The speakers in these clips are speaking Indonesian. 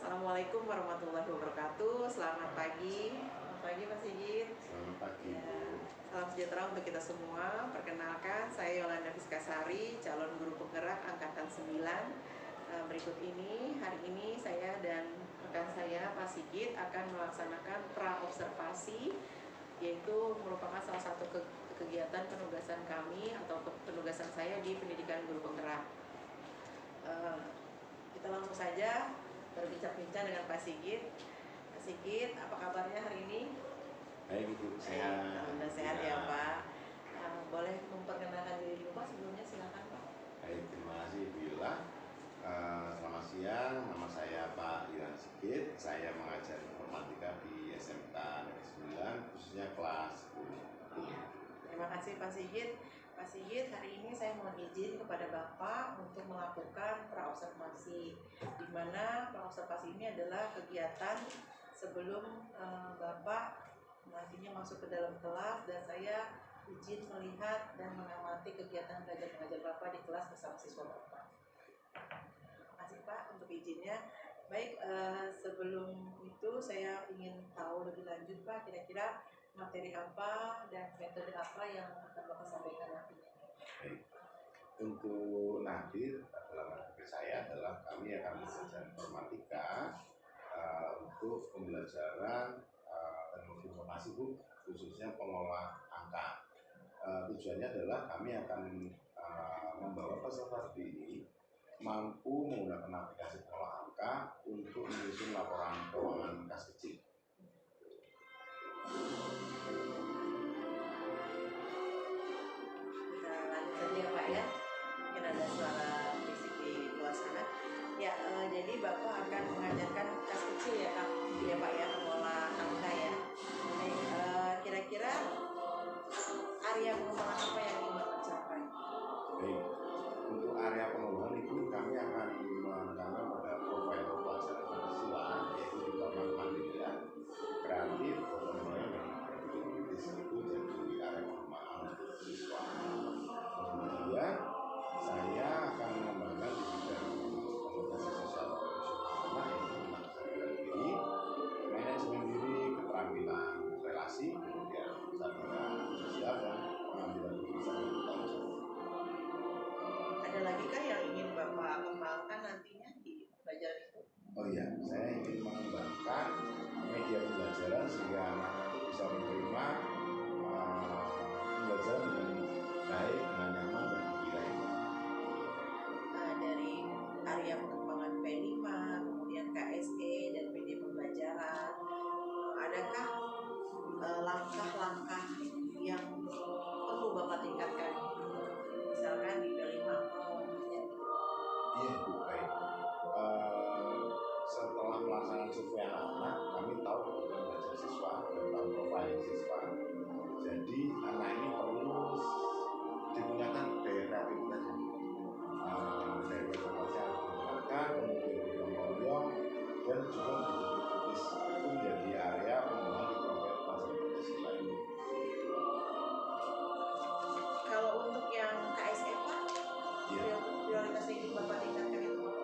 Assalamualaikum warahmatullahi wabarakatuh. Selamat pagi. Selamat pagi Pak Sigit. Selamat pagi. Ya, salam sejahtera untuk kita semua. Perkenalkan, saya Yolanda Fiskasari, calon guru penggerak angkatan 9. Berikut ini, hari ini saya dan rekan saya Pak Sigit akan melaksanakan pra-observasi, yaitu merupakan salah satu kegiatan penugasan kami atau penugasan saya di pendidikan guru penggerak. Kita langsung saja berbincang-bincang dengan Pak Sigit. Pak Sigit, apa kabarnya hari ini? Baik Ibu, sehat. Alhamdulillah sehat ya Pak. Boleh memperkenalkan diri dulu Pak sebelumnya, silakan Pak. Baik, terima kasih Ibu Yola. Selamat siang, nama saya Pak Iwan Sigit. Saya mengajar informatika di SMK Negeri 9, khususnya kelas 10. Terima kasih Pak Sigit. Pak Sigit, hari ini saya mohon izin kepada Bapak untuk melakukan praobservasi, di mana praobservasi ini adalah kegiatan sebelum Bapak nantinya masuk ke dalam kelas, dan saya izin melihat dan mengamati kegiatan belajar mengajar Bapak di kelas bersama siswa Bapak. Terima kasih Pak untuk izinnya. Baik, sebelum itu saya ingin tahu lebih lanjut Pak, kira-kira materi apa dan metode apa yang akan Bapak sampaikan nantinya? Baik. Untuk nanti dalam materi saya adalah kami akan belajar informatika untuk pembelajaran teknologi informasi Bu, khususnya pengelola angka. Tujuannya adalah kami akan membawa peserta ini mampu menggunakan aplikasi pengelola angka untuk menyusun laporan keuangan kas kecil. Lanjut ya Pak ya, mungkin ada suara fisik di luar sana. Ya, jadi Bapak akan mengajarkan kas kecil ya Kak, ya Pak ya, mengelola angka ya. Baik, kira-kira area pengembangan apa yang ingin Bapak capai? Baik, untuk area pengembangan itu kami akan menekankan pada profil pelajaran Pancasila, yaitu di bidang mandirian, kreatif, gotong royong, dan produktivitas. Itu jadi area pengembangan untuk siswa. Kemudian saya akan mengembangkan di bidang komunikasi sosial profesional, yaitu tentang kesadaran diri, manajemen diri, keterampilan relasi, kemudian kesadaran sosial, dan pengambilan keputusan yang bertanggung jawab. Ada lagi kah yang ingin Bapak kembangkan nantinya di pelajaran itu? Oh iya, saya ingin mengembangkan media pembelajaran sehingga anak-anak itu bisa menerima pembelajaran dengan baik, dengan nyaman, dan nilai. Dari area pengembangan P5, kemudian KSE dan media pembelajaran, adakah langkah-langkah yang perlu Bapak tingkatkan? Misalkan di P5 atau Iya Bu, baik. Setelah melaksanakan survei anak-anak, kami tahu kebutuhan belajar siswa dan tahu profiling siswa. Jadi anak ini perlu digunakan daya kreativitas. Daya kreativitas yang digunakan, kemudian gotong royong, dan juga produktivitas. Itu menjadi area pengembangan di profil pelajaran Pancasila ini. kalau untuk yang KSE Pak, Iya. prioritas yang ingin Bapak tingkatkan itu apa?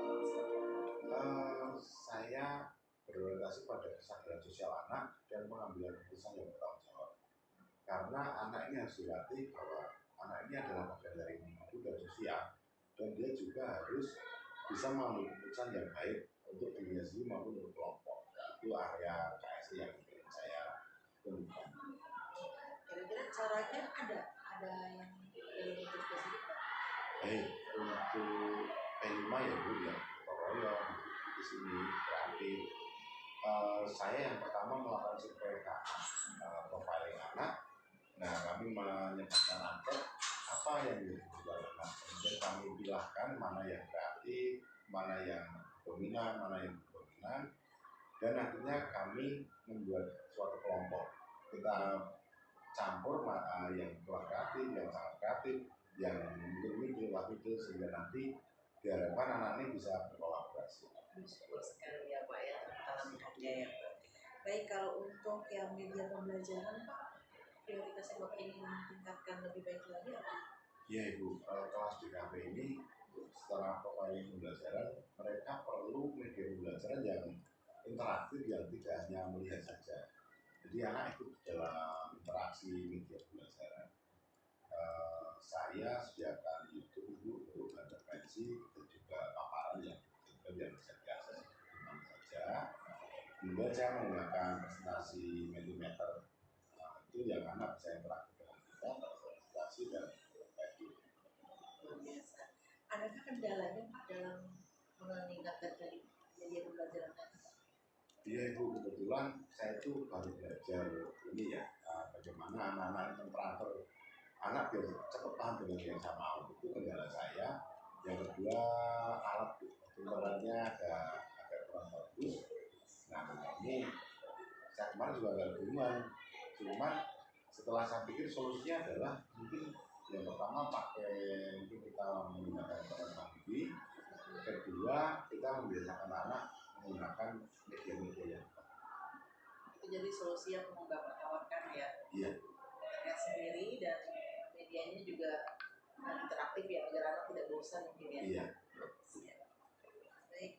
Saya berorientasi pada kesadaran sosial anak dan pengambilan keputusan yang bertanggung jawab. Karena anak ini harus dilatih bahwa anak ini adalah bagian dari individu dan sosial, dan dia juga harus bisa mengambil keputusan yang baik untuk dirinya sendiri maupun untuk kelompok. Itu area KSI yang ingin saya temukan. Kira-kira caranya ada yang lebih spesifik Pak? Baik, untuk P5 ya Bu, ya royong di sini kreatif. Saya yang pertama melakukan survei profiling anak. Nah, kami menyebutkan angket apa yang menjadi kebutuhan anak. Kemudian kami pilihkan mana yang kreatif, mana yang dominan, mana yang dominan. Dan akhirnya kami membuat suatu kelompok. Kita campur yang kurang kreatif, yang sangat kreatif, yang mungkin waktu sehingga nanti diharapkan anak ini bisa berkolaborasi. Betul sekali ya Pak ya, alhamdulillah ya. Baik, kalau untuk yang media pembelajaran Pak, prioritasnya Bapak ingin tingkatkan lebih baik lagi apa? Ya Ibu, kelas DKP ini setelah profiling pembelajaran, mereka perlu media pembelajaran yang interaktif yang tidak hanya melihat saja. Jadi anak ikut dalam interaksi media pembelajaran. Saya sediakan YouTube untuk intervensi dan juga paparan yang bisa diakses di mana saja. Kemudian saya menggunakan presentasi Mentimeter, itu yang anak bisa interaktif dengan kita, presentasi dan luar biasa. Adakah kendalanya Pak dalam meningkatkan dari media pembelajaran tadi? Iya Ibu, kebetulan saya itu baru belajar ini ya, bagaimana anak-anak yang teratur anak biar cepat paham dengan yang saya mau. Itu kendala saya. Yang kedua, alat internet-nya agak kurang bagus. Nah ini saya kemarin juga agak bingung. Cuman setelah saya pikir solusinya adalah mungkin yang pertama mungkin kita menggunakan teknologi. Kedua, kita membiasakan anak menggunakan media-media yang itu jadi solusi yang Bapak tawarkan ya. Iya. Internet sendiri dan medianya juga interaktif ya agar anak tidak bosan mungkin ya. Iya. Baik,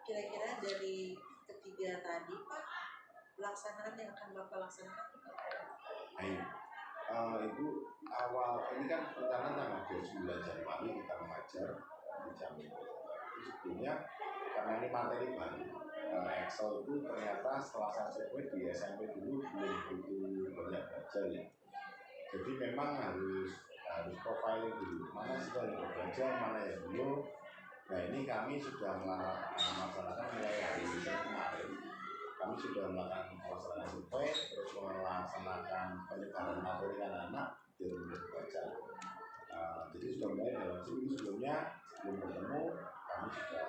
kira-kira dari ketiga tadi Pak, pelaksanaan yang akan Bapak laksanakan itu apa? Baik. Ibu, awal ini kan rencana tanggal 29 Januari kita mengajar di jam itu. Sebelumnya karena ini materi baru, Excel itu ternyata setelah saya survei di SMP dulu belum begitu banyak belajar ya. Jadi memang harus profiling dulu mana sih yang belajar, mana yang belum. Nah ini kami sudah melaksanakan mulai hari ini kemarin. Kami sudah melakukan pelaksanaan survei, terus melaksanakan penyebaran materi anak-anak di rumah baca. Jadi sudah mulai dalam seminggu sebelum bertemu, kami sudah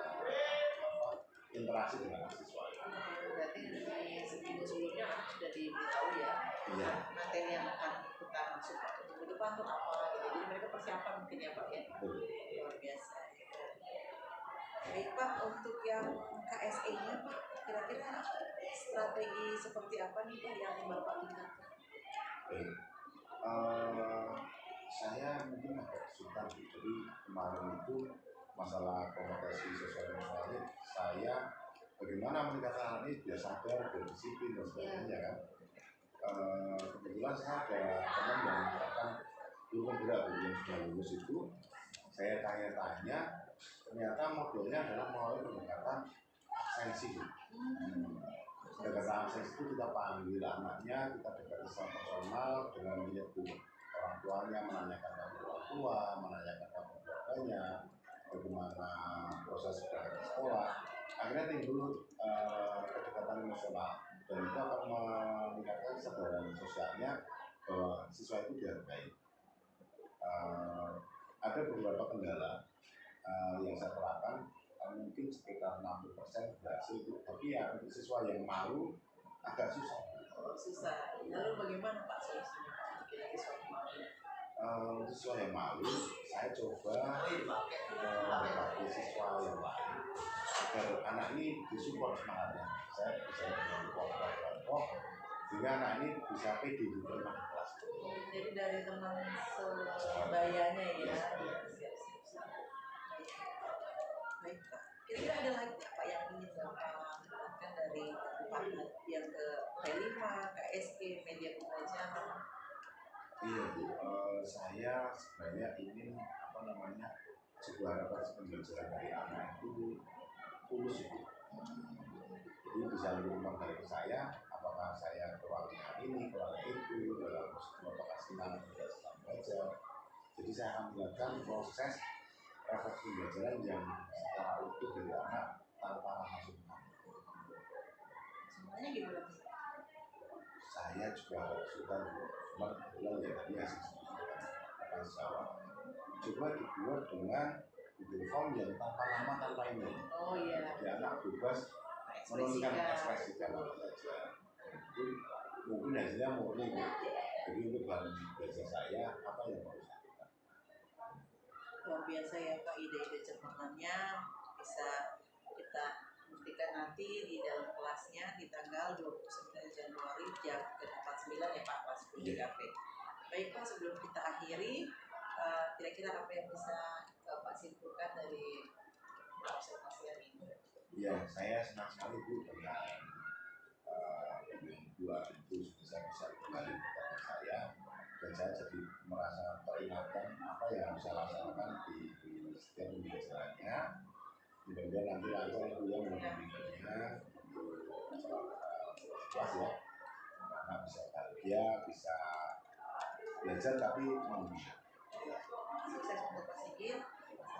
interaksi dengan siswa. Berarti dari seminggu sebelumnya anak sudah diberitahu ya, Iya. materi yang akan kita masuk ke depan tuh apa gitu. Jadi mereka persiapan mungkin ya Pak ya. Luar biasa. Baik Pak, untuk yang KSE-nya Pak, kira-kira strategi seperti apa nih Pak yang Bapak tingkatkan? Saya mungkin agak kesulitan, jadi kemarin itu masalah kompetensi sosial emosional saya bagaimana meningkatkan anak ini biar sadar, berdisiplin dan sebagainya kan. Kebetulan saya ada teman yang menerapkan guru berat yang sudah lulus itu, saya tanya-tanya, ternyata modelnya adalah melalui pendekatan absensi. Pendekatan absensi itu kita panggil anaknya, kita dekat secara personal dengan menyebut orang tuanya, menanyakan kabar orang tua, menanyakan kabar keluarganya, bagaimana proses berangkat ke sekolah. Akhirnya timbul kedekatan emosional dan itu akan meningkatkan kesadaran sosialnya bahwa siswa itu dihargai. Ada beberapa kendala yang saya terapkan, mungkin sekitar 60% berhasil, tapi ya untuk siswa yang malu agak susah. Susah. Lalu bagaimana Pak solusinya Pak untuk siswa yang malu? Siswa yang malu, saya coba berbagi siswa yang lain agar anak ini disupport semangatnya. Saya bisa dengan kelompok sehingga anak ini bisa pede diterima di kelas. Jadi dari teman sebayanya ya. Baik Pak. Kira-kira ada lagi apa yang ingin Bapak katakan dari Bapak yang ke P5, KSG, media pembelajaran? Iya Bu, saya sebenarnya ingin sebuah harapan pembelajaran dari anak itu tulus itu. Jadi bisa lebih menghargai ke saya, apakah saya kurangnya ini, kurangnya itu dalam sebuah penghasilan tidak sedang belajar. Jadi saya akan melakukan proses refleksi pembelajaran yang secara utuh dari anak tanpa masukan. Semuanya gimana? Saya juga suka cuma kebetulan ya tadi asik akan jawab. Coba dibuat dengan Google Form yang tanpa nama tanpa email. Oh iya. Jadi anak bebas menunjukkan ekspresikan saja. Itu mungkin hasilnya murni. Jadi untuk bahan belajar saya apa yang harus saya lakukan. Luar biasa ya Pak, ide-ide cemerlannya bisa kita buktikan nanti di dalam kelasnya di tanggal 29 Januari jam 49 ya Pak, kelas 10 DKP. Baik Pak, sebelum kita akhiri, kira-kira apa yang bisa Bapak simpulkan dari observasi hari ini? Ya, saya senang sekali Bu dengan dua itu bisa kembali kepada saya, dan saya jadi merasa teringatkan apa yang harus saya laksanakan di setiap pembelajarannya. Mudah-mudahan nanti lancar Ibu yang membimbingnya untuk puas ya, anak bisa bahagia, bisa belajar tapi mandiri. Sukses untuk Pak Sigit.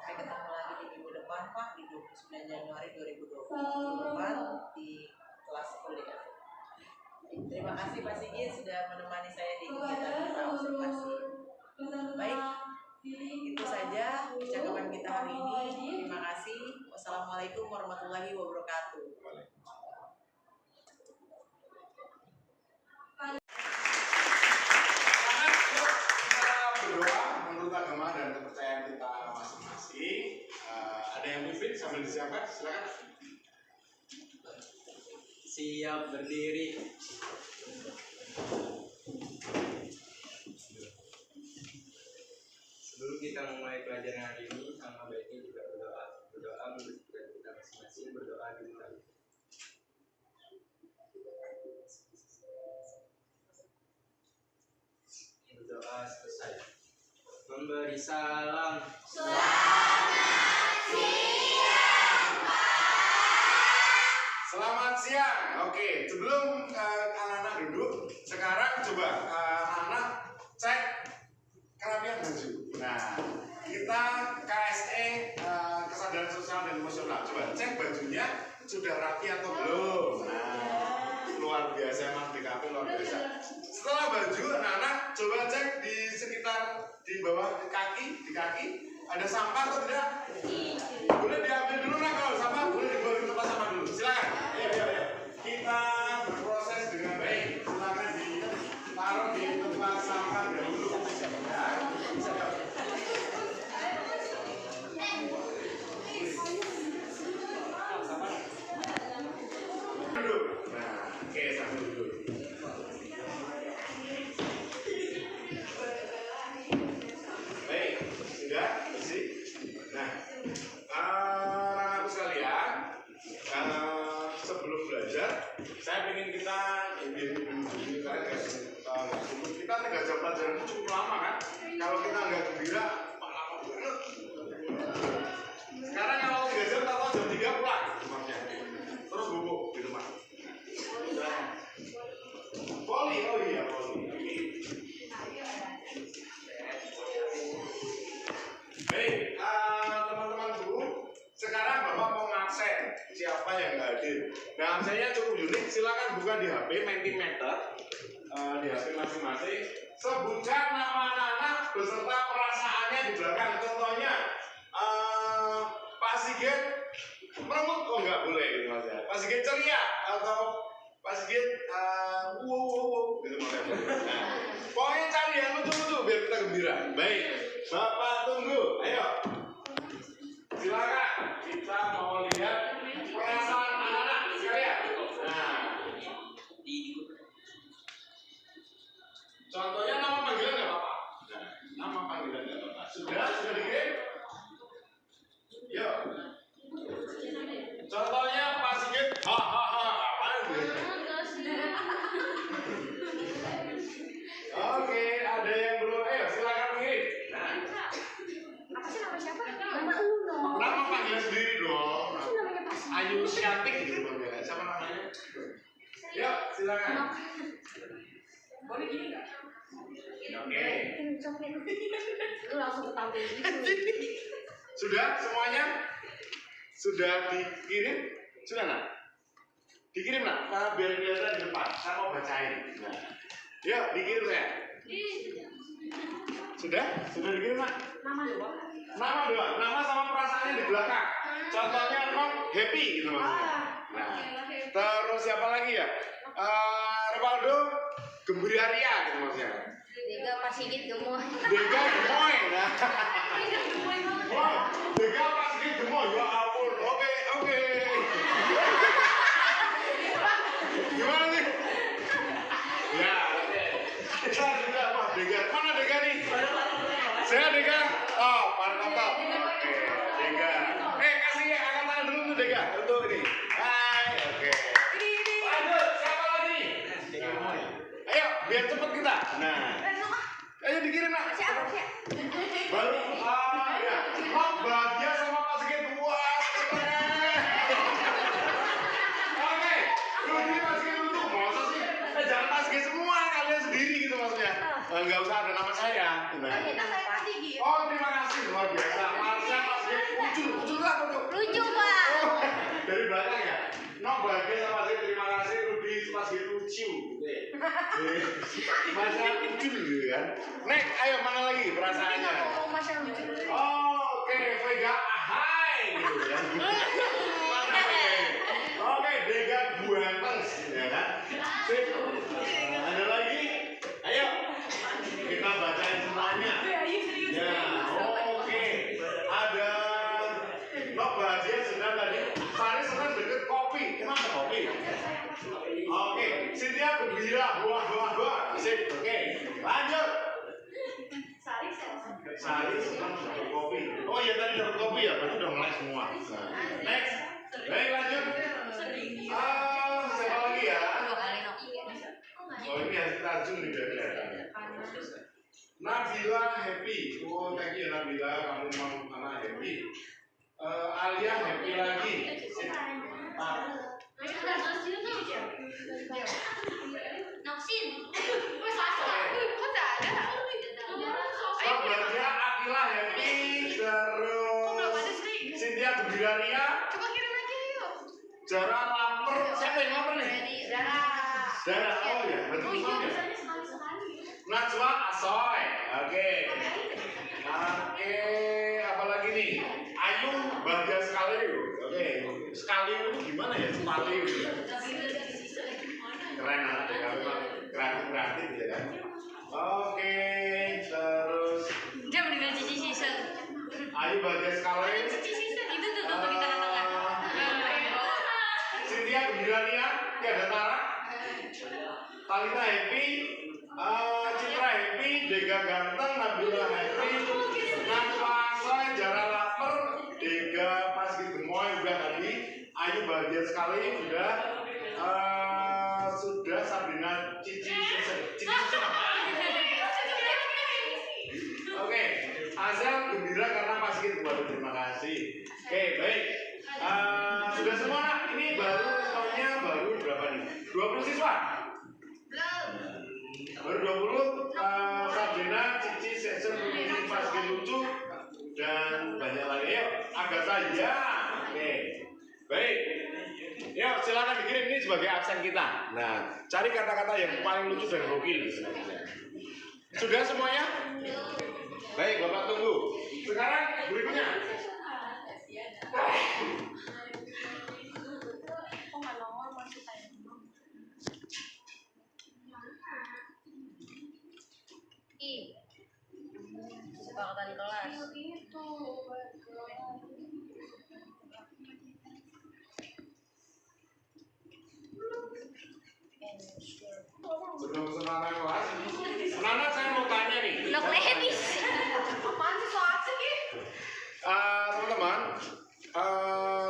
Sampai ketemu lagi di minggu depan Pak, di 29 Januari 2024 di kelas kuliah. Terima kasih Pak Sigit sudah menemani saya di kegiatan observasi. Baik, itu saja percakapan kita hari ini. Terima kasih. Wassalamualaikum warahmatullahi wabarakatuh. Berdoa menurut agama dan kepercayaan kita masing-masing. Ada yang mimpin sambil disiapkan, silakan. Siap berdiri. Sebelum kita memulai pelajaran hari ini, sama baiknya juga berdoa menurut kita masing-masing, berdoa di mulai. Berdoa selesai. Memberi salam. Selamat siang. Oke, sebelum anak-anak duduk, sekarang coba anak-anak cek kerapian baju. Nah, kita KSE kesadaran sosial dan emosional. Coba cek bajunya sudah rapi atau belum. Nah, luar biasa, emang DKP luar biasa. Setelah baju, anak-anak coba cek di sekitar di bawah di kaki ada sampah atau tidak? Boleh diambil dulu lah, kalau sampah boleh dibawa ke tempat sampah dulu. Silakan. Ayo. Kita berproses dengan baik. Silakan ditaruh di tempat sampah dahulu. Ya. Duduk. Nah, oke, sambil duduk. Baik, sudah bersih. Nah, anak-anakku sekalian, sebelum belajar, saya ingin kita kita 3 jam pelajaran itu cukup lama kan? Kalau kita nggak gembira, lama banget. Sekarang kalau 3 jam, atau jam 3 pulang rumahnya. Terus bubuk di rumah. Poli, oh iya poli. Baik, teman-teman guru, sekarang Bapak mau ngakses siapa yang nggak hadir. Nah, absennya cukup unik, silakan buka di HP Mentimeter, di HP masing-masing. Sebutkan nama anak-anak beserta perasaannya di belakang. Contohnya, Pak Sigit meremut, oh nggak boleh gitu mas ya. Pak Sigit ceria atau Pak Sigit wow gitu mas ya. Nah, pokoknya cari yang lucu-lucu biar kita gembira. Baik, Bapak tunggu, ayo. Silakan, kita mau lihat perasaan anak-anak sekalian. Nah, contohnya nama panggilan nggak apa-apa. Nah, nama panggilan nggak apa-apa. Sudah dikirim? Yuk. Contohnya Pak Sigit, apaan gitu? Oke, ada yang belum? Ayo, silakan mengirim. Nah, Apa sih nama siapa? Nama lu dong. nama panggilan sendiri dong. Apa sih namanya Pak? Ayu Siatik gitu bang. Siapa namanya? Yuk, silakan. Boleh gini nggak? Oke. Lu langsung tampil gitu. Sudah semuanya? Sudah dikirim? Sudah nak? Dikirim nak? Nah, biar kelihatan di depan. Saya mau bacain. Nah, yuk dikirim ya. Sudah? Sudah dikirim nak? Nama doang. Nama doang. Nama sama perasaannya di belakang. Contohnya non happy gitu maksudnya. Nah, terus siapa lagi ya? Rivaldo Gembiraria gitu maksudnya. Dega Pak Sigit gemoy. Dega gemoy. Nah. Wah, Dega Pak Sigit gemoy. Ya ampun. Oke. Gimana nih? Ya, oke. Sudah, Pak Dega. Mana Dega nih? Saya Dega. Oh, Pak Toto. Oke, Dega. Kasih angkat tangan dulu tuh Dega. Untuk ini. lucu gitu ya. Masa lucu gitu kan. Next, ayo mana lagi perasaannya? Ngomong masa lucu dulu. Oke, Vega ahai gitu ya. Oke, Vega buanteng ya kan. Sip. Ada lagi? Ayo. Kita bacain semuanya. Ya, oke. Ada Nok bahagia sedang tadi. Sari senang deket kopi. Kenapa kopi? Oke, Cynthia gembira. Wah. Sip, oke. Lanjut. Sari senang deket kopi. Oh iya tadi deket kopi ya, berarti udah mulai semua. Nah, next. Baik lanjut. Siapa lagi ya? Oh ini hasil tajam nih dari datanya. Nabila happy. Oh thank you Nabila, kamu mau anak happy. Alia happy lagi. Noksin. Selanjutnya Akila happy. Terus Cynthia gembira Ria. Coba kirim aja yuk. Jara lapar. Siapa yang lapar nih? Dara. Oh ya, betul ya. Najwa asoy. Oke. Apa lagi nih? Ayu bahagia sekali. Oke. Sekali itu gimana ya? Sekali. Keren anak ya, memang kreatif ya kan. Oke, terus. Dia meninggal cici season. Ayu bahagia sekali. Cici season itu tuh di tengah-tengah. Cynthia gembira Ria, ada Tara. Talita happy. Citra happy, Dega ganteng, Nabila happy, Najwa asoy, Jara lapar, Dega pas gemoy udah tadi, Ayu bahagia sekali udah, sudah Sabrina Cici apa? Oke, Azel gembira karena pas gitu, waduh terima kasih. Oke baik, sudah semua nak, ini baru semuanya baru berapa nih? 20 siswa? Baru 20, Sabrina, Cici, Sesen, ini pasti lucu dan banyak lagi. Yuk, Agatha ya. Oke, baik. Yuk, silakan dikirim ini sebagai absen kita. Nah, cari kata-kata yang paling lucu dan gokil. Sudah semuanya? Baik, Bapak tunggu. Sekarang berikutnya. Kesepakatan kelas. Sebelum semangat kelas, anak saya mau tanya nih. Nokletis. Apaan sih soal asik ya? Teman-teman,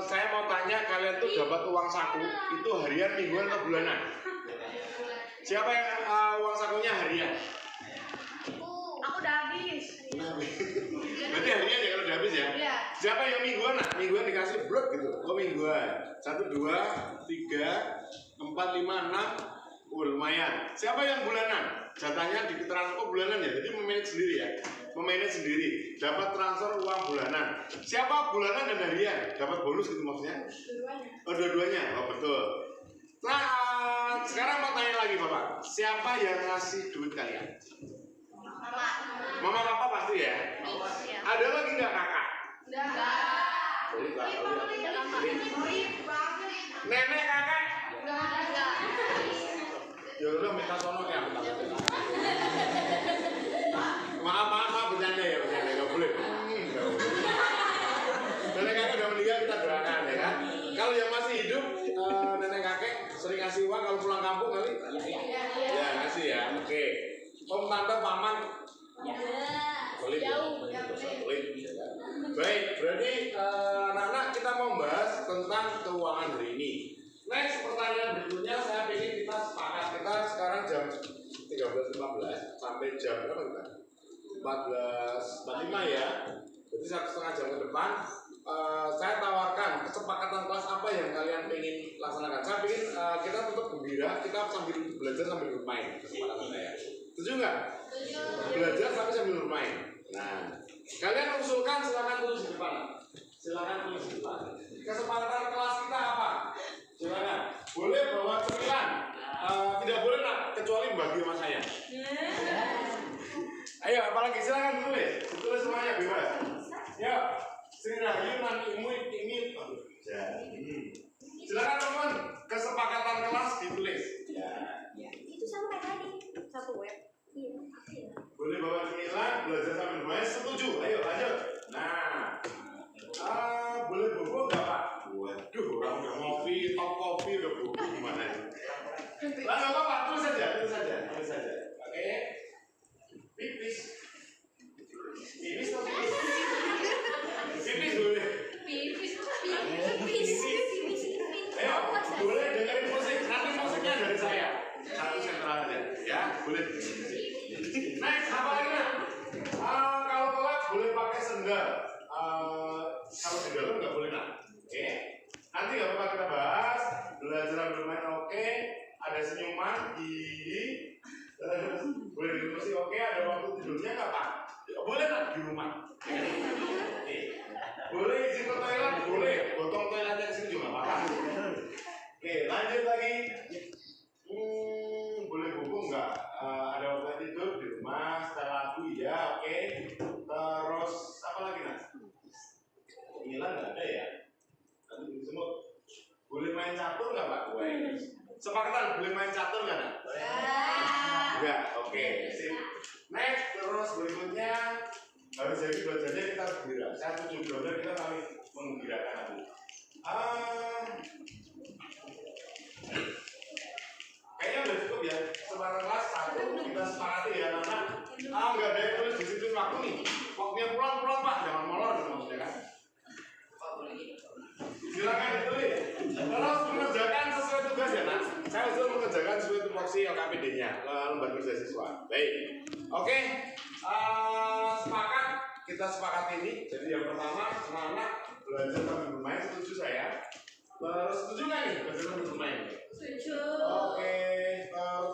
saya mau tanya kalian tuh dapat uang saku itu harian, mingguan atau bulanan? Siapa yang uang sakunya harian? Aku udah habis. Berarti harian ya kalau udah habis ya? Iya. Siapa yang mingguan? Nah, mingguan dikasih blok gitu. Oh mingguan. 1, 2, 3, 4, 5, 6. Oh lumayan. Siapa yang bulanan? Jatahnya di transfer bulanan ya. Jadi memanage sendiri ya. Memanage sendiri. Dapat transfer uang bulanan. Siapa bulanan dan harian? Dapat bonus gitu maksudnya? Dua-duanya. Oh dua-duanya. Oh betul. Nah sekarang mau tanya lagi Bapak. Siapa yang ngasih duit kalian? Mama papa pasti ya? Iya. Ada lagi nggak kakak? Nenek kakak? Ya udah minta sono ya. Maaf bercanda ya nggak boleh. Nenek kakek udah meninggal kita doakan ya kan. Kalau yang masih hidup nenek kakek sering ngasih uang kalau pulang kampung kali? Ya ngasih ya. Oke. Om tante paman? Pelit ya. Baik, berarti anak-anak kita mau bahas tentang keuangan hari ini. Next pertanyaan berikutnya saya ingin kita sepakat. Kita sekarang jam 13.15 sampai jam berapa kita? 14.45 ya. Jadi 1,5 jam ke depan saya tawarkan kesepakatan kelas apa yang kalian ingin laksanakan. Saya ingin kita tetap gembira, kita sambil belajar sambil bermain. Kesepakatan saya. Setuju nggak? Belajar tapi sambil bermain. Nah, kalian usulkan silakan tulis di depan. Silakan tulis di depan. Kesepakatan kelas kita apa? Silakan. Boleh bawa cemilan. Tidak dengan imit. Silakan teman, kesepakatan kelas ditulis. Ya. Itu sama kayak tadi, satu web. Iya. Boleh bawa cemilan, belajar sambil bermain, setuju. Ayo lanjut. Nah, boleh bobo nggak Pak? Waduh, orang udah ngopi, top kopi udah bobo gimana itu? Lah nggak apa-apa, terus saja. Oke. Pipis atau pipis? Pipis boleh. Ayo, boleh dengerin musik. Nanti musiknya dari saya. Satu sentral aja, ya boleh. Next, apa lagi nak? Kalau telat boleh pakai sendal. Kalau di dalam nggak boleh nak. Oke. Nanti nggak apa-apa kita bahas. Belajar bermain oke. Ada senyuman. Boleh di musik oke. Ada waktu tidurnya nggak Pak? Boleh nak di rumah. Boleh izin ke toilet, boleh. Gotong toiletnya kesini juga nggak apa-apa. Oke, lanjut lagi. Boleh bobo nggak? Ada waktu tidur di rumah, setel lagu ya, oke. Terus apa lagi nak? Pemilan nggak ada ya? Nanti semut. Boleh main catur nggak Pak? Sepakatan boleh main catur nggak nak? Enggak, oke. Sip. Next, terus berikutnya harus jadi belajarnya kita harus bergerak. Saya setuju belajar kita kami menggerakkan aku. Kayaknya udah cukup ya. Sekarang kelas 1 kita sepakati ya anak-anak. Enggak ada yang tulis disiplin waktu nih. Waktunya pulang Pak, jangan molor maksudnya kan. Silakan ditulis. Terus mengerjakan sesuai tugas ya nak. Saya usul mengerjakan sesuai tupoksi LKPD-nya, lembar kerja siswa. Baik. Oke. Sepakat. Kita sepakat ini. Jadi yang pertama, anak-anak belajar sambil bermain. Setuju saya. Setuju nggak nih belajar sambil bermain? Setuju. Oke.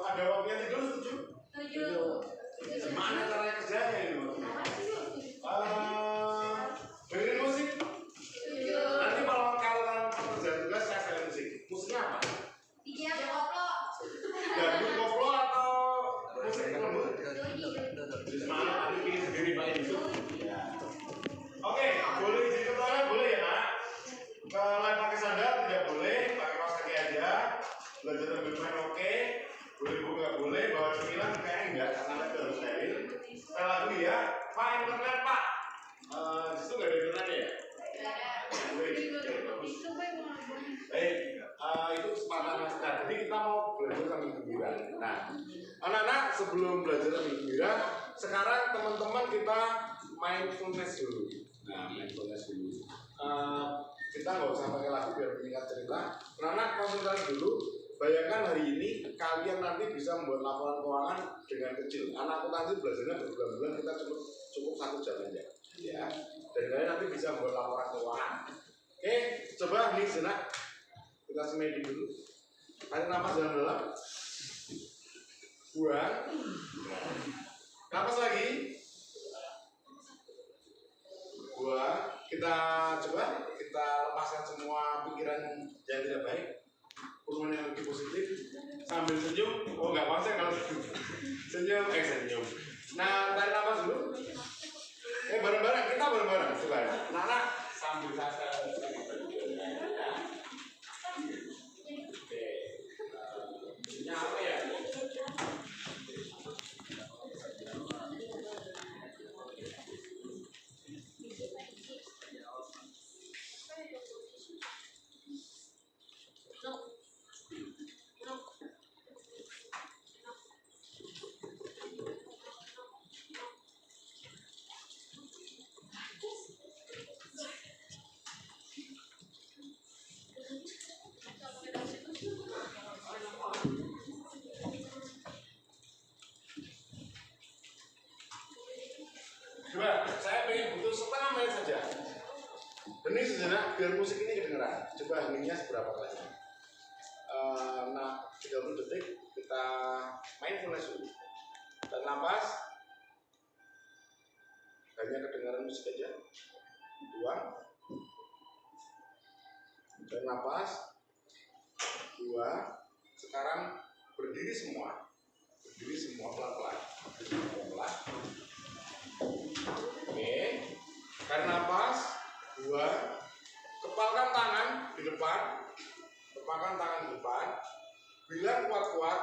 Ada waktunya tidur setuju? Setuju. Gimana caranya kerjanya ini? Dengerin musik. Setuju. Nanti kalau kalian kerja tugas saya kalian musik. Musiknya apa? Tiga koplo. Dangdut koplo atau musik lembut? Semangat nanti pilih sendiri Pak itu. Oke, boleh izin ke toilet boleh ya nak? Kalau pakai sandal tidak boleh, pakai kaos kaki aja. Belajar sambil main oke. Boleh buka boleh, bawa cemilan kayaknya enggak karena kita harus steril. Setelah lagu ya, Pak internet Pak. Disitu nggak ada internet ya? Bagus. Baik, itu kesempatan mas. Nah, jadi kita mau belajar sambil gembira. Nah, anak-anak sebelum belajar sambil gembira, sekarang teman-teman kita mindfulness dulu. Nah, mindfulness dulu. Kita nggak usah pakai lagu biar mengingat cerita. Anak-anak konsentrasi dulu. Bayangkan hari ini kalian nanti bisa membuat laporan keuangan dengan kecil. Anak akuntansi belajarnya berbulan-bulan, kita cukup 1 jam aja, ya. Dan kalian nanti bisa membuat laporan keuangan. Oke, coba nih senak. Kita semedi dulu. Tarik nafas dalam-dalam. Buang. Nafas lagi. Buang. Kita coba kita lepaskan semua pikiran yang tidak baik. Hubungan yang lebih positif sambil senyum. Oh nggak konsen kalau senyum. Senyum. Nah tarik nafas dulu. Bareng-bareng kita bareng-bareng coba. Nana sambil sasa. Oke. Ini apa ya? Coba, saya pengen butuh setengah menit saja. Ini sejenak biar musik ini kedengeran. Coba heningnya seberapa kali? Nah, 30 detik kita mindfulness dulu. Tarik nafas. Hanya kedengaran musik aja. Buang. Tarik nafas. Buang. Sekarang berdiri semua. Berdiri semua pelan-pelan. Pelan-pelan. Oke, tarik nafas, 2, Kepalkan tangan di depan. Kepalkan tangan di depan. Bilang kuat-kuat.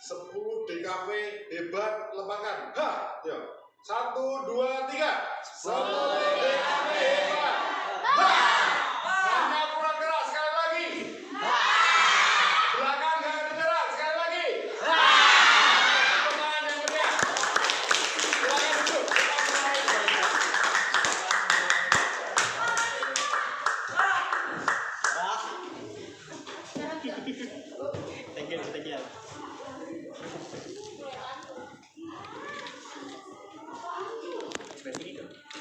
10 DKV hebat, lepaskan. Ha, yuk. 1, 2, 3. 10 DKV hebat. Ha. Hanya kurang keras sekali lagi. Belakang jangan keras sekali lagi. Tangan yang meriah. Silakan duduk. Tegian.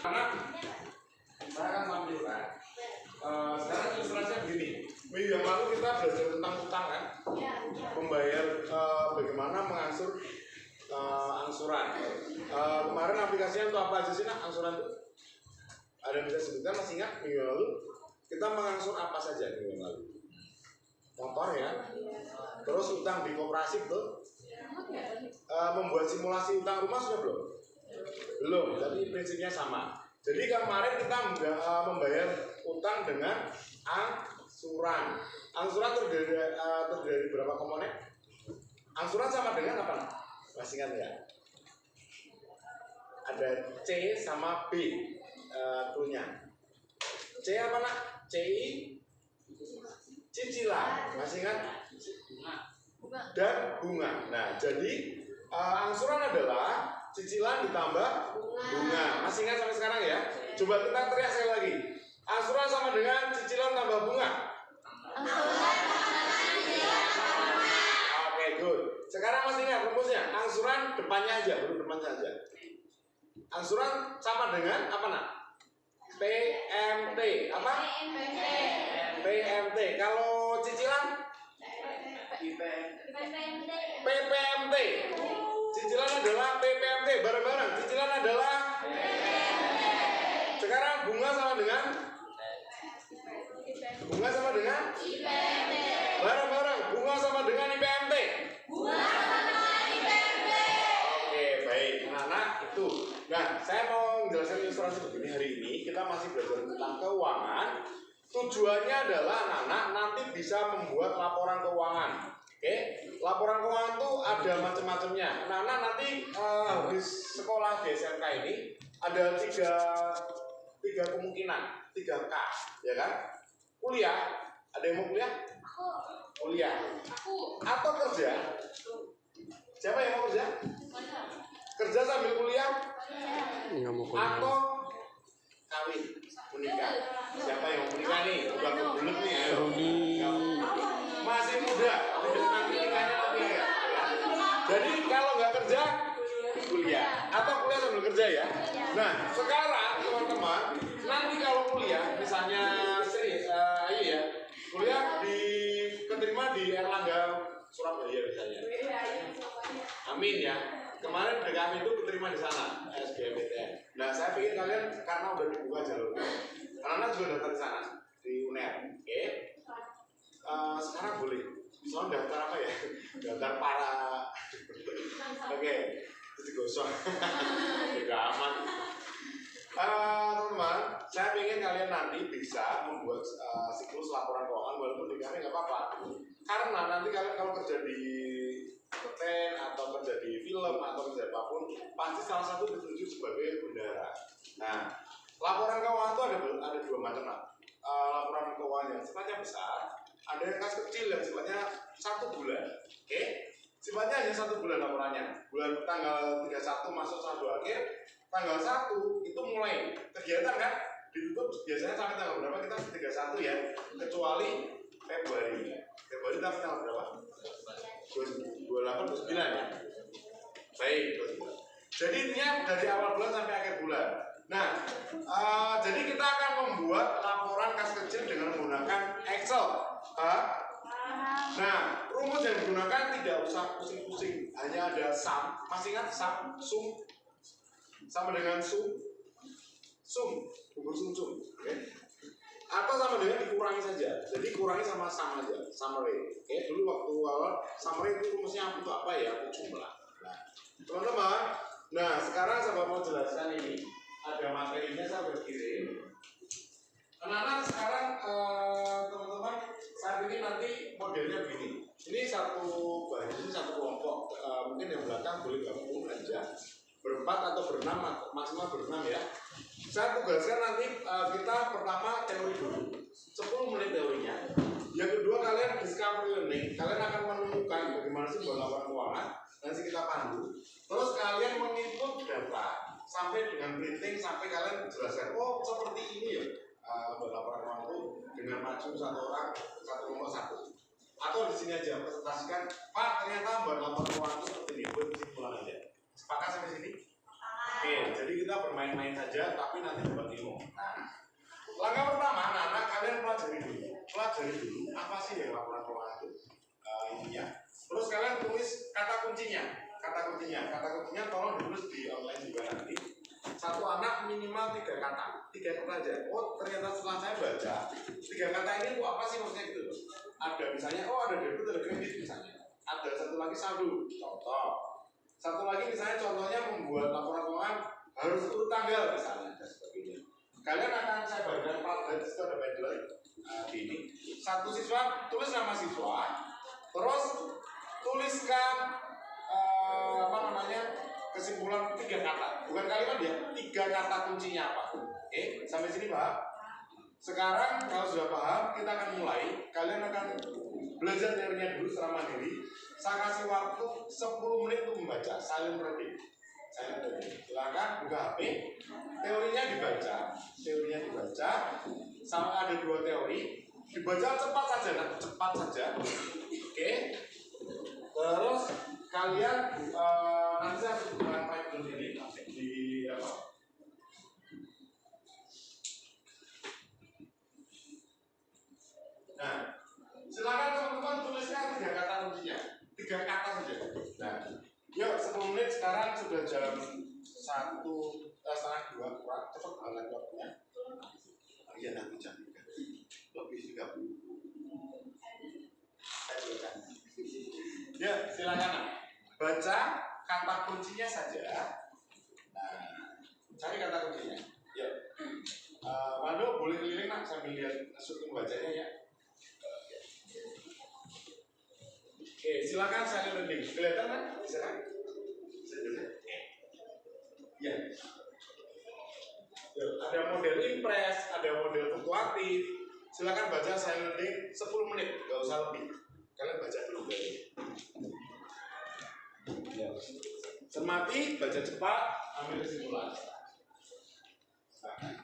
Karena saya akan tampilkan. Sekarang ilustrasinya begini. Minggu yang lalu kita belajar tentang utang kan, membayar bagaimana mengangsur angsuran. Kemarin aplikasinya untuk apa aja sih nak angsuran itu? Ada yang bisa sebutkan, masih ingat minggu yang lalu? Kita mengangsur apa saja minggu yang lalu? Motor ya, terus utang di koperasi betul? Membuat simulasi utang rumah sudah belum? Belum, tapi prinsipnya sama. Jadi kemarin kita membayar utang dengan angsuran. Angsuran terdiri dari berapa komponen? Angsuran sama dengan apa? Masih ingat ya? Ada C sama B cluenya. C apa nak? CI cicilan. Masih ingat? Dan bunga. Nah, jadi angsuran adalah cicilan ditambah bunga. Masih ingat sampai sekarang ya? Coba kita teriak sekali lagi. Angsuran sama dengan cicilan tambah bunga. Oke, good. Sekarang masih ingat rumusnya? Angsuran depannya aja, huruf depannya aja. Angsuran sama dengan apa nak? PMT. Apa? PMT. Kalau cicilan? PPMT. Cicilan adalah PPMT. Bareng-bareng. Cicilan adalah sekarang bunga sama dengan bareng-bareng. Bunga sama dengan IPMT. Oke, baik. Nah, itu. Nah, saya mau menjelaskan ilustrasi begini. Hari ini kita masih belajar tentang keuangan. Tujuannya adalah anak-anak nanti bisa membuat laporan keuangan. Oke, laporan keuangan itu ada macam-macamnya. Anak-anak nanti habis sekolah di SMK ini ada tiga kemungkinan, 3K, ya kan? Kuliah, ada yang mau kuliah? Kuliah. Atau kerja? Siapa yang mau kerja? Kerja sambil kuliah? Atau kawin, menikah? Siapa yang mau menikah nih? Udah kebelet nih ya? Masih muda, nanti nikahnya nanti ya. Jadi kalau nggak kerja, kuliah. Atau kuliah sambil kerja ya. Nah, sekarang teman-teman, nanti kalau kuliah, misalnya ayo ya, kuliah keterima di Erlangga Surabaya misalnya. Amin ya. Kemarin kami itu keterima di sana, SBMPTN. Nah, saya pikir kalian karena udah dibuka jalurnya, karena juga daftar di sana di UNER, oke? Sekarang boleh. Soalnya daftar apa ya? Daftar para. Oke, itu digosok. Juga aman. Teman-teman, saya ingin kalian nanti bisa membuat siklus laporan keuangan walaupun di kami nggak apa-apa. Karena nanti kalian kalau kerja di hotel atau kerja di film atau kerja apapun, pasti salah satu ditunjuk sebagai bendahara. Nah, laporan keuangan itu ada dua macam lah. Laporan keuangan yang sifatnya besar, ada yang kas kecil yang sifatnya 1 bulan. Oke? Sifatnya hanya 1 bulan laporannya. Bulan tanggal 31 masuk 1 akhir, tanggal 1 itu mulai kegiatan kan? Ditutup biasanya sampai tanggal berapa kita 31 ya? Kecuali Februari. Februari tanggal berapa? 28, 29 ya? Baik, 29. Jadi intinya dari awal bulan sampai akhir bulan. Nah, jadi kita akan membuat laporan kas kecil dengan menggunakan Excel. Nah, rumus yang digunakan tidak usah pusing-pusing, hanya ada sum. Masih ingat sum? Sum sama dengan sum, gugur sum. Okay? Atau sama dengan dikurangi saja. Jadi kurangi sama aja, summary. Oke, dulu waktu awal summary itu rumusnya untuk apa ya? Jumlah. Nah, teman-teman, nah sekarang saya mau jelaskan ini. Ada materinya saya udah kirim. Anak-anak sekarang mungkin yang belakang boleh gabung aja berempat atau berenam, maksimal berenam ya. Saya tugaskan nanti kita pertama teori dulu 10 menit teorinya. Yang kedua kalian discovery learning, kalian akan menemukan bagaimana sih buat laporan keuangan. Nanti kita pandu. Terus kalian menginput data sampai dengan printing sampai kalian jelaskan, oh seperti ini ya buat laporan keuangan itu dengan maju satu orang satu nomor satu. Atau di sini aja presentasikan, Pak ternyata buat laporan keuangan itu seperti ini, buat kesimpulan aja. Sepakat sampai sini? Oke, jadi kita bermain-main saja, tapi nanti dapat ilmu. Nah, langkah pertama, anak-anak kalian pelajari dulu apa sih yang laporan keuangan itu intinya. Terus kalian tulis kata kuncinya tolong ditulis di online juga nanti. Satu anak minimal 3 kata aja. Oh ternyata setelah saya baca 3 kata ini apa sih maksudnya gitu loh. Ada misalnya, oh ada debit, ada kredit misalnya. Ada satu lagi saldo, contoh. Satu lagi misalnya contohnya membuat laporan keuangan harus urut tanggal misalnya dan sebagainya. Kalian akan saya bagikan Padlet, itu ada Padlet ini. Satu siswa tulis nama siswa, terus tuliskan kesimpulan 3 kata, bukan kalimat ya, 3 kata kuncinya apa? Oke, sampai sini Pak. Sekarang kalau sudah paham, kita akan mulai. Kalian akan belajar teorinya dulu secara mandiri. Saya kasih waktu 10 menit untuk membaca. Silent reading. Silakan buka HP. Teorinya dibaca. Sama ada 2 teori. Dibaca cepat saja. Oke. Terus kalian nanti saya butuhkan file ini di apa? Nah, silakan teman-teman tuliskan 3 kata kuncinya. 3 kata saja. Nah, yuk 10 menit sekarang sudah jam 1:30 kurang cepat banget waktunya. Iya nanti jam 3 lebih 30. Ya silakan baca kata kuncinya saja. Nah, cari kata kuncinya. Yuk. Mando boleh keliling nak sambil lihat suku membacanya ya. Oke, silakan saya lebih kelihatan kan? Bisa kan? Ya. Yuk, ada model impress, ada model fluktuatif. Silakan baca saya lebih 10 menit, nggak usah lebih. Kalian baca dulu dari. Ya. Cermati, baca cepat, ambil kesimpulan. Silakan.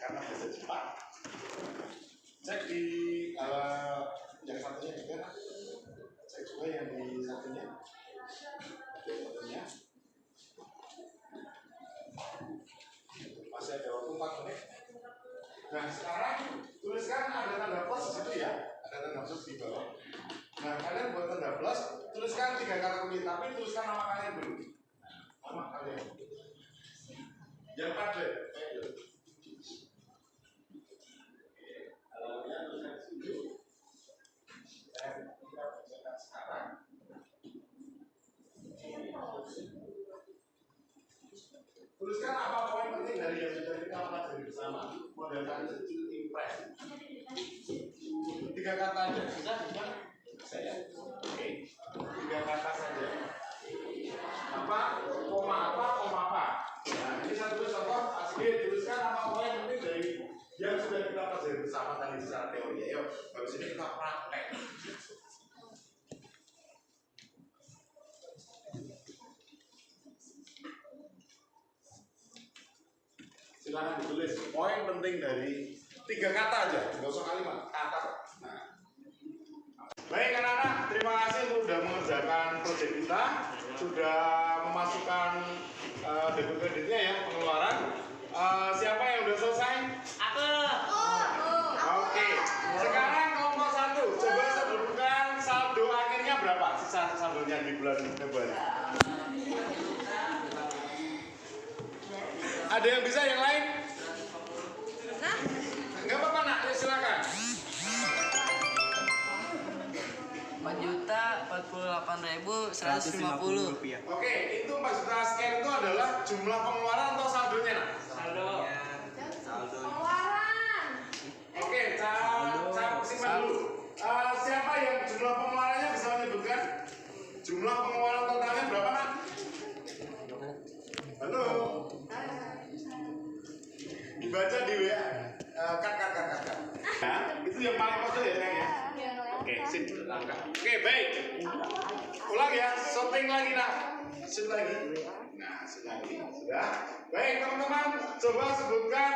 Karena bisa cepat, cek di yang satunya juga, cek juga yang di satunya, masih ada waktu 4 menit. Nah sekarang tulis tuliskan ada tanda plus di situ ya, ada tanda plus di bawah. Nah, kalian buat tanda plus, tuliskan 3 kata kunci, tapi tuliskan nama kalian dulu. Nama kalian. Yang pada. Tuliskan apa poin penting dari yang sudah kita pelajari bersama. Modelkan kecil impres. 3 kata aja. Bisa? Saya. Oke. 3 kata saja. Apa? Koma apa? Nah, ini satu contoh. Asli tuliskan apa poin penting dari yang sudah kita pelajari bersama tadi secara teori. Ayo, habis ini kita praktek. Silahkan ditulis poin penting dari 3 kata aja, nggak usah kalimat, kata. Nah. Baik anak-anak, terima kasih sudah mengerjakan proyek kita, sudah memasukkan debit kreditnya ya, pengeluaran. Siapa yang udah selesai? Aku. Oke, sekarang kelompok 1, coba sebutkan saldo akhirnya berapa? Sisa saldonya di bulan Februari. Ada yang bisa yang lain? Nah, Enggak apa-apa nak, ya silakan. 4.048.150 rupiah. Oke, itu 4 juta sekian itu adalah jumlah pengeluaran atau saldonya nak? Saldo. pengeluaran. Oke, saya simpan dulu. Siapa yang jumlah pengeluarannya bisa menyebutkan? Jumlah pengeluaran totalnya berapa nak? Halo. Dibaca di WA. Kat. Ya, itu yang paling pojok ya sayang ya. Oke, sip. Oke, baik. Ulang ya, shooting lagi nak. Shoot lagi. Nah, shoot lagi. Sudah. Baik teman-teman, coba sebutkan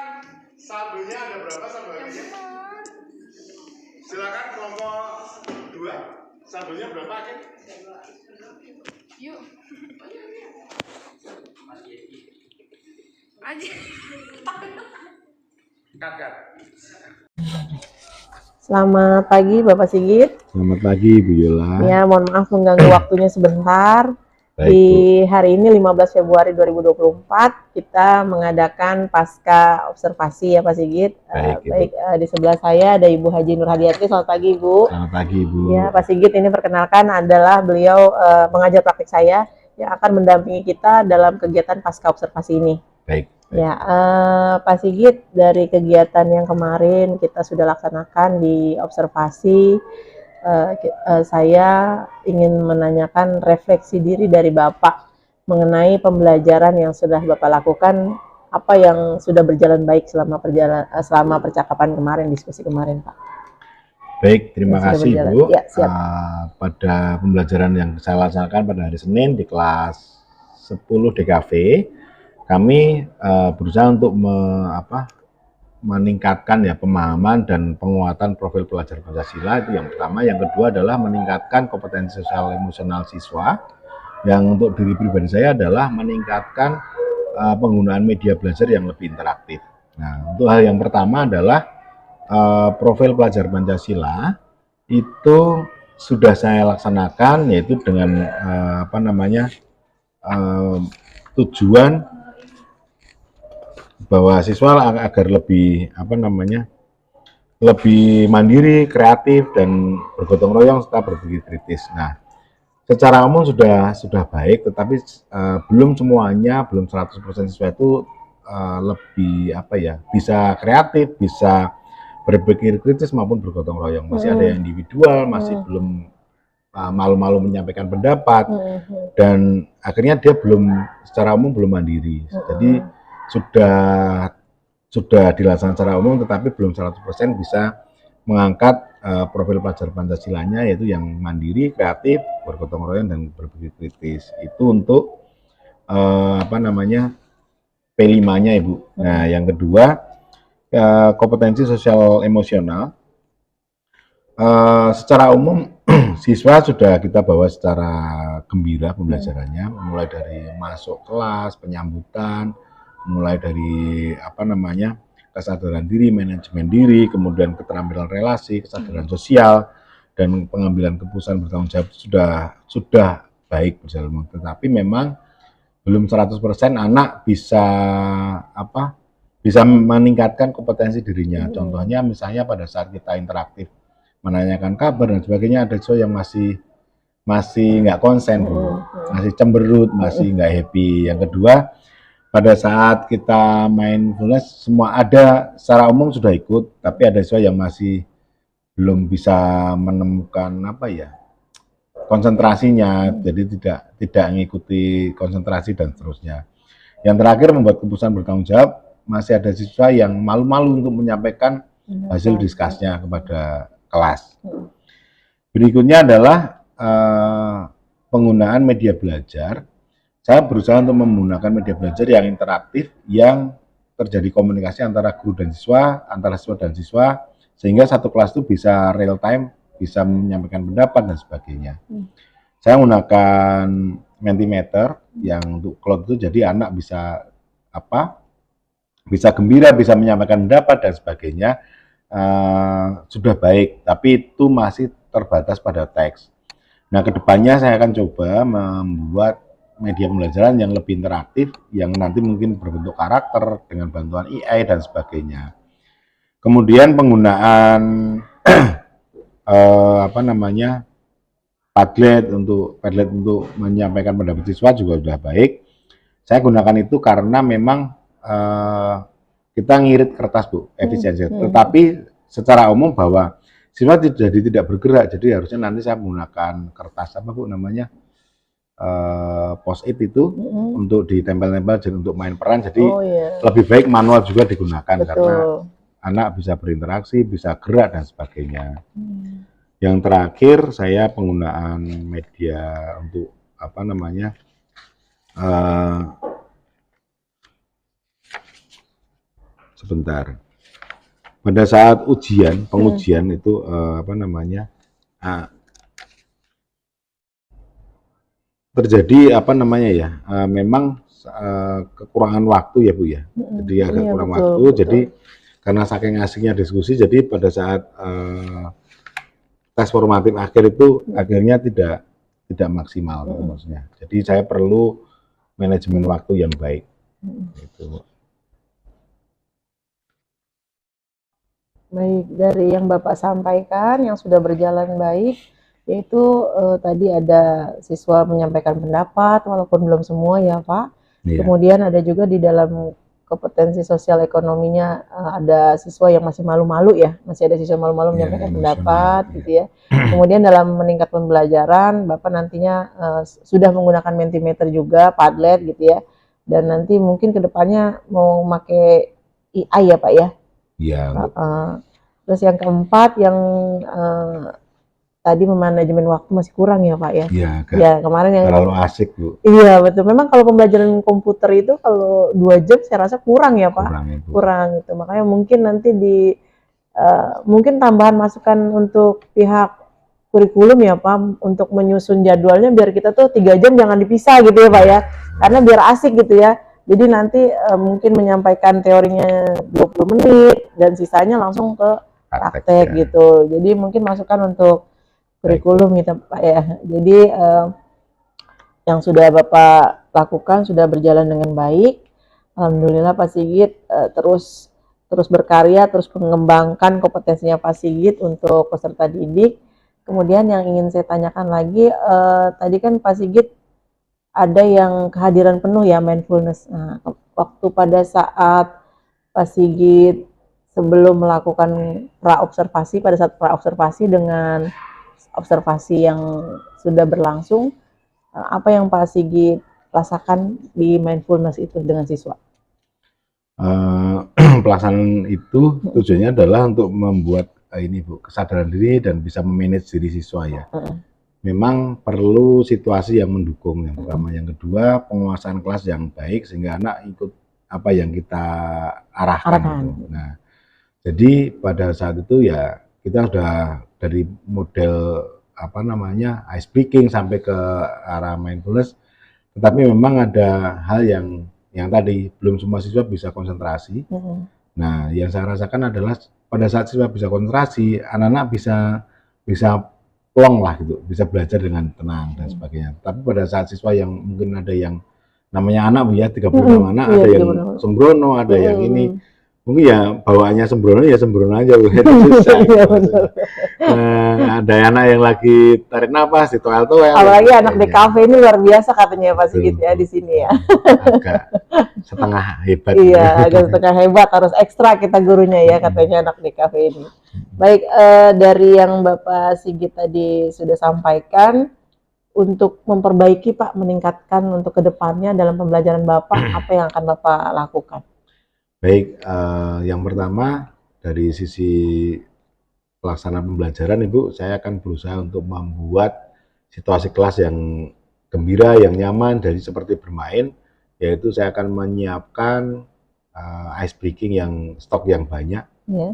saldonya ada berapa saldo akhirnya? Silakan kelompok 2. Saldonya berapa akhir? Yuk. Aja. Kat. Selamat pagi Bapak Sigit. Selamat pagi Bu Yola. Ya, mohon maaf mengganggu waktunya sebentar. Baik, Di hari ini 15 Februari 2024 kita mengadakan pasca observasi ya Pak Sigit. Baik, Di sebelah saya ada Ibu Haji Nur Hadiati. Selamat pagi Ibu. Selamat pagi Bu. Ya Pak Sigit, ini perkenalkan adalah beliau pengajar praktik saya yang akan mendampingi kita dalam kegiatan pasca observasi ini. Baik. Ya, Pak Sigit, dari kegiatan yang kemarin kita sudah laksanakan di observasi, saya ingin menanyakan refleksi diri dari Bapak mengenai pembelajaran yang sudah Bapak lakukan, apa yang sudah berjalan baik selama percakapan kemarin, diskusi kemarin, Pak. Baik, terima Yang sudah kasih berjalan. Bu. Ya, siap. Pada pembelajaran yang saya laksanakan pada hari Senin di kelas 10 DKV, kami berusaha untuk meningkatkan ya pemahaman dan penguatan profil pelajar Pancasila. Itu yang pertama. Yang kedua adalah meningkatkan kompetensi sosial emosional siswa. Yang untuk diri pribadi saya adalah meningkatkan penggunaan media belajar yang lebih interaktif. Nah, untuk hal yang pertama adalah profil pelajar Pancasila itu sudah saya laksanakan, yaitu dengan tujuan bahwa siswa agar lebih lebih mandiri, kreatif, dan bergotong royong serta berpikir kritis. Nah, secara umum sudah baik, tetapi belum semuanya, belum 100% siswa itu lebih bisa kreatif, bisa berpikir kritis maupun bergotong royong. Masih ada yang individual, masih belum malu-malu menyampaikan pendapat, dan akhirnya dia secara umum belum mandiri. Jadi sudah dilaksanakan secara umum, tetapi belum 100% bisa mengangkat profil pelajar Pancasilanya, yaitu yang mandiri, kreatif, bergotong royong, dan berpikir kritis. Itu untuk P5-nya Ibu. Nah, yang kedua, kompetensi sosial emosional. Secara umum siswa sudah kita bawa secara gembira pembelajarannya, mulai dari masuk kelas, penyambutan, mulai dari kesadaran diri, manajemen diri, kemudian keterampilan relasi, kesadaran sosial, dan pengambilan keputusan bertanggung jawab sudah baik berjalan. Tetapi memang belum 100% anak bisa bisa meningkatkan kompetensi dirinya. Contohnya misalnya pada saat kita interaktif menanyakan kabar dan sebagainya, ada siswa yang masih nggak konsen dulu, masih cemberut, masih nggak happy. Yang kedua, pada saat kita mindfulness semua ada secara umum sudah ikut, tapi ada siswa yang masih belum bisa menemukan konsentrasinya, jadi tidak mengikuti konsentrasi dan seterusnya. Yang terakhir, membuat keputusan bertanggung jawab. Masih ada siswa yang malu-malu untuk menyampaikan hasil diskusnya kepada kelas. Berikutnya adalah penggunaan media belajar. Saya berusaha untuk menggunakan media belajar yang interaktif, yang terjadi komunikasi antara guru dan siswa, antara siswa dan siswa, sehingga satu kelas itu bisa real time, bisa menyampaikan pendapat dan sebagainya. Saya menggunakan Mentimeter yang untuk cloud itu, jadi anak bisa bisa gembira, bisa menyampaikan pendapat dan sebagainya, sudah baik, tapi itu masih terbatas pada teks. Nah, kedepannya saya akan coba membuat media pembelajaran yang lebih interaktif, yang nanti mungkin berbentuk karakter dengan bantuan AI dan sebagainya. Kemudian penggunaan Padlet untuk menyampaikan pendapat siswa juga sudah baik. Saya gunakan itu karena memang kita ngirit kertas, Bu, efisiensi. Tetapi secara umum bahwa siswa jadi tidak bergerak, jadi harusnya nanti saya menggunakan kertas post-it itu untuk ditempel-tempel dan untuk main peran. Jadi lebih baik manual juga digunakan. Betul. Karena anak bisa berinteraksi, bisa gerak dan sebagainya. Yang terakhir, saya penggunaan media untuk sebentar. Pada saat pengujian itu terjadi memang kekurangan waktu ya, Bu ya. Jadi agak kurang waktu. Betul. Jadi karena saking asiknya diskusi, jadi pada saat tes formatif akhir itu akhirnya tidak maksimal maksudnya. Jadi saya perlu manajemen waktu yang baik. Gitu. Baik, dari yang Bapak sampaikan yang sudah berjalan baik, yaitu tadi ada siswa menyampaikan pendapat walaupun belum semua ya Pak. Iya. Kemudian ada juga di dalam kompetensi sosial ekonominya ada siswa yang masih malu-malu ya, masih ada siswa malu-malu menyampaikan pendapat gitu ya. Kemudian dalam meningkat pembelajaran, Bapak nantinya sudah menggunakan Mentimeter juga, Padlet gitu ya. Dan nanti mungkin kedepannya mau pakai AI ya Pak ya. Iya. Terus yang keempat yang tadi manajemen waktu masih kurang ya Pak ya. Iya. Ya kemarin yang terlalu asik, Bu. Iya betul. Memang kalau pembelajaran komputer itu kalau 2 jam saya rasa kurang ya Pak. Kurang itu. Makanya mungkin nanti mungkin tambahan masukan untuk pihak kurikulum ya Pak untuk menyusun jadwalnya biar kita tuh 3 jam jangan dipisah gitu ya Pak ya. Karena biar asik gitu ya. Jadi nanti mungkin menyampaikan teorinya 20 menit dan sisanya langsung ke praktek gitu. Jadi mungkin masukan untuk kurikulum gitu Pak ya. Jadi yang sudah Bapak lakukan sudah berjalan dengan baik. Alhamdulillah Pak Sigit terus berkarya, terus mengembangkan kompetensinya Pak Sigit untuk peserta didik. Kemudian yang ingin saya tanyakan lagi, tadi kan Pak Sigit ada yang kehadiran penuh ya mindfulness. Nah, waktu pada saat Pak Sigit sebelum melakukan praobservasi, pada saat praobservasi dengan observasi yang sudah berlangsung, apa yang Pak Sigit rasakan di mindfulness itu dengan siswa? Pelaksanaan itu tujuannya adalah untuk membuat Bu, kesadaran diri dan bisa memanage diri siswa ya. Memang perlu situasi yang mendukung yang pertama, yang kedua penguasaan kelas yang baik sehingga anak ikut apa yang kita arahkan. Gitu. Nah, jadi pada saat itu ya kita sudah dari model ice breaking sampai ke arah mindfulness, tetapi memang ada hal yang tadi belum semua siswa bisa konsentrasi, Nah, yang saya rasakan adalah pada saat siswa bisa konsentrasi, anak-anak bisa plong lah gitu, bisa belajar dengan tenang dan sebagainya. Tapi pada saat siswa yang mungkin ada yang namanya anak Bu ya, 36 anak, Iya, ada yang 36. sembrono, ada yang ini. Mungkin ya bawaannya sembrono ya sembrono aja Bu. Itu susah. Iya, benar. Ada anak yang lagi tarik napas di toel-toel. Apalagi anak di kafe ini luar biasa katanya Pak Sigit ya di sini ya. Agak setengah hebat. Iya, agak setengah hebat, harus ekstra kita gurunya ya katanya anak di kafe ini. Baik, dari yang Bapak Sigit tadi sudah sampaikan, untuk memperbaiki Pak, meningkatkan untuk kedepannya dalam pembelajaran Bapak, apa yang akan Bapak lakukan? Baik, yang pertama dari sisi pelaksanaan pembelajaran Ibu, saya akan berusaha untuk membuat situasi kelas yang gembira, yang nyaman, dari seperti bermain, yaitu saya akan menyiapkan ice breaking yang stok yang banyak,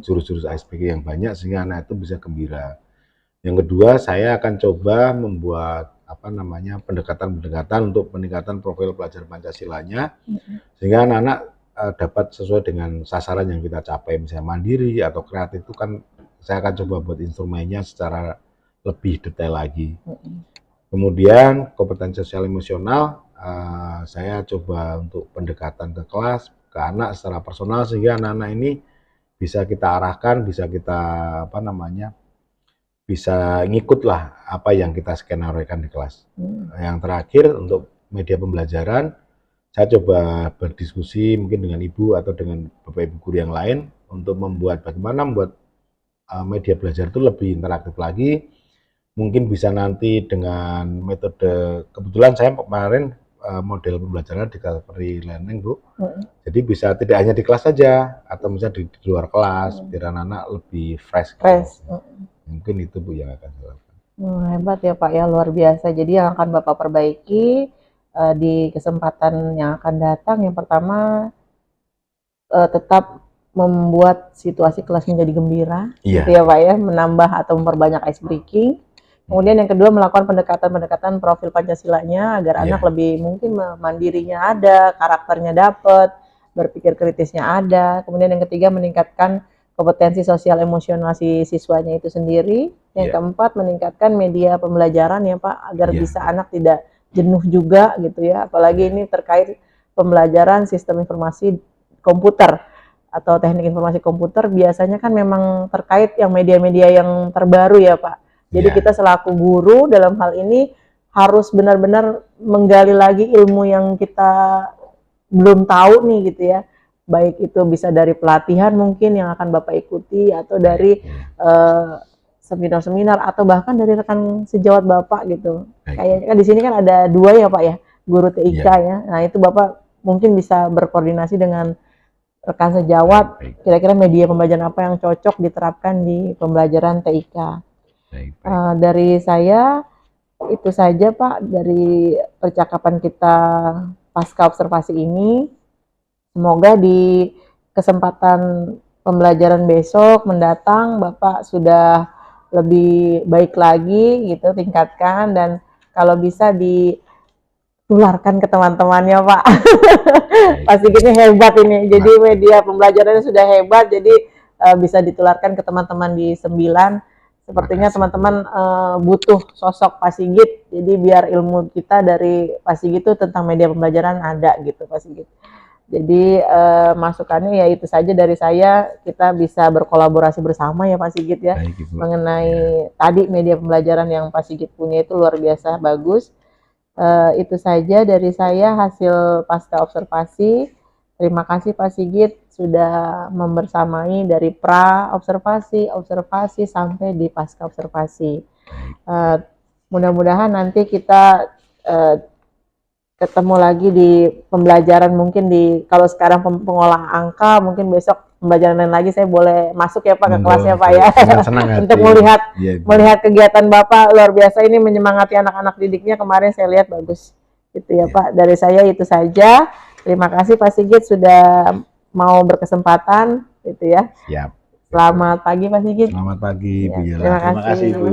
jurus-jurus ice breaking yang banyak, sehingga anak itu bisa gembira. Yang kedua, saya akan coba membuat pendekatan-pendekatan untuk peningkatan profil pelajar Pancasilanya, sehingga anak-anak dapat sesuai dengan sasaran yang kita capai, misalnya mandiri atau kreatif itu kan saya akan coba buat instrumennya secara lebih detail lagi. Kemudian kompetensi sosial emosional saya coba untuk pendekatan ke kelas, ke anak secara personal, sehingga anak-anak ini bisa kita arahkan, bisa kita bisa ngikut lah apa yang kita skenariokan di kelas. Yang terakhir untuk media pembelajaran, saya coba berdiskusi mungkin dengan Ibu atau dengan Bapak Ibu guru yang lain untuk bagaimana membuat media belajar itu lebih interaktif lagi. Mungkin bisa nanti dengan metode, kebetulan saya kemarin model pembelajaran discovery learning Bu. Jadi bisa tidak hanya di kelas saja, atau misalnya di luar kelas, biar anak-anak lebih fresh. Mungkin itu Bu yang akan saya lakukan. Hebat ya Pak ya, luar biasa. Jadi yang akan Bapak perbaiki di kesempatan yang akan datang, yang pertama tetap membuat situasi kelas menjadi gembira, gitu ya Pak ya, menambah atau memperbanyak ice breaking. Kemudian yang kedua, melakukan pendekatan-pendekatan profil Pancasilanya agar anak lebih mungkin mandirinya ada, karakternya dapat, berpikir kritisnya ada. Kemudian yang ketiga, meningkatkan kompetensi sosial emosional si siswanya itu sendiri. Yang keempat, meningkatkan media pembelajaran ya Pak, agar bisa anak tidak jenuh juga gitu ya, apalagi ini terkait pembelajaran sistem informasi komputer atau teknik informasi komputer, biasanya kan memang terkait yang media-media yang terbaru ya Pak. Jadi kita selaku guru dalam hal ini harus benar-benar menggali lagi ilmu yang kita belum tahu nih gitu ya, baik itu bisa dari pelatihan mungkin yang akan Bapak ikuti, atau dari seminar-seminar, atau bahkan dari rekan sejawat Bapak gitu. Kayaknya kan di sini kan ada 2 ya Pak ya, guru TIK ya. Nah itu Bapak mungkin bisa berkoordinasi dengan rekan sejawat, kira-kira media pembelajaran apa yang cocok diterapkan di pembelajaran TIK. Dari saya itu saja Pak, dari percakapan kita pasca observasi ini. Semoga di kesempatan pembelajaran besok mendatang Bapak sudah lebih baik lagi gitu, tingkatkan, dan kalau bisa ditularkan ke teman-temannya Pak. Pasti gini hebat ini, jadi media pembelajarannya sudah hebat, jadi bisa ditularkan ke teman-teman di 9. Sepertinya teman-teman butuh sosok Pak Sigit, jadi biar ilmu kita dari Pak Sigit itu tentang media pembelajaran ada gitu Pak Sigit. Jadi masukannya ya itu saja dari saya, kita bisa berkolaborasi bersama ya Pak Sigit ya, mengenai tadi media pembelajaran yang Pak Sigit punya itu luar biasa bagus. Itu saja dari saya hasil pasca observasi. Terima kasih Pak Sigit sudah membersamai dari pra observasi, observasi sampai di pasca observasi. Mudah-mudahan nanti kita ketemu lagi di pembelajaran, mungkin di kalau sekarang pengolahan angka, mungkin besok pembelajaran lain lagi saya boleh masuk ya Pak ke kelasnya Pak ya. Untuk melihat kegiatan Bapak luar biasa ini, menyemangati anak-anak didiknya, kemarin saya lihat bagus gitu ya Pak. Dari saya itu saja. Terima kasih Pak Sigit sudah mau berkesempatan gitu ya. Siap. Selamat pagi Pak Sigit. Selamat pagi Bu Yela. Terima kasih. Bu.